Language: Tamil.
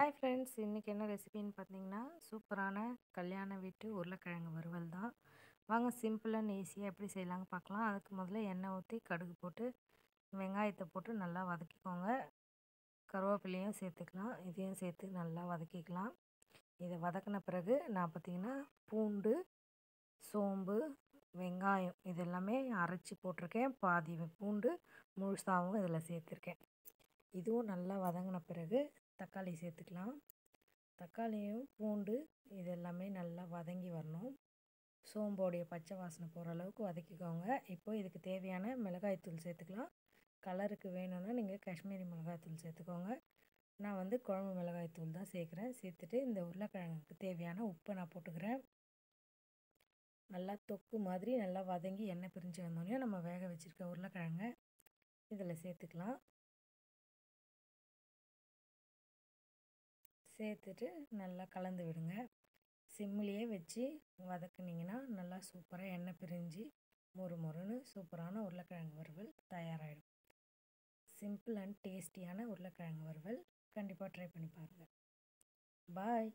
ஹாய் ஃப்ரெண்ட்ஸ், இன்றைக்கி என்ன ரெசிபின்னு பார்த்தீங்கன்னா, சூப்பரான கல்யாண வீட்டு உருளைக்கிழங்கு வறுவல் தான். வாங்க சிம்பிள் அண்ட் ஈஸியாக எப்படி செய்யலாங்க பார்க்கலாம். அதுக்கு முதல்ல எண்ணெய் ஊற்றி கடுகு போட்டு வெங்காயத்தை போட்டு நல்லா வதக்கிக்கோங்க. கருவேப்பிலையும் சேர்த்துக்கலாம். இதையும் சேர்த்து நல்லா வதக்கிக்கலாம். இதை வதக்கின பிறகு நான் பார்த்திங்கன்னா பூண்டு, சோம்பு, வெங்காயம் இதெல்லாமே அரைச்சி போட்டிருக்கேன். பாதி பூண்டு முழுசாகவும் இதில் சேர்த்துருக்கேன். இதுவும் நல்லா வதங்கின பிறகு தக்காளி சேர்த்துக்கலாம். தக்காளியும் பூண்டு இதெல்லாமே நல்லா வதங்கி வரணும். சோம்போடைய பச்சை வாசனை போகிற அளவுக்கு வதக்கிக்கோங்க. இப்போ இதுக்கு தேவையான மிளகாய்த்தூள் சேர்த்துக்கலாம். கலருக்கு வேணும்னா நீங்கள் காஷ்மீரி மிளகாய்த்தூள் சேர்த்துக்கோங்க. நான் வந்து குழம்பு மிளகாய்த்தூள் தான் சேர்க்குறேன். சேர்த்துட்டு இந்த உருளைக்கிழங்குக்கு தேவையான உப்பை நான் போட்டுக்கிறேன். நல்லா தொக்கு மாதிரி நல்லா வதங்கி எண்ணெய் பிரிஞ்சு வந்தோடனே நம்ம வேக வச்சுருக்க உருளைக்கிழங்கை இதில் சேர்த்துக்கலாம். சேர்த்துட்டு நல்லா கலந்து விடுங்க. சிம்மிலேயே வச்சு வதக்குனிங்கன்னா நல்லா சூப்பராக எண்ணெய் பிரிஞ்சு மொறு மொறுன்னு சூப்பரான உருளைக்கிழங்கு வறுவல் தயாராகிடும். சிம்பிள் அண்ட் டேஸ்டியான உருளைக்கிழங்கு வறுவல் கண்டிப்பாக ட்ரை பண்ணி பாருங்கள். பாய்.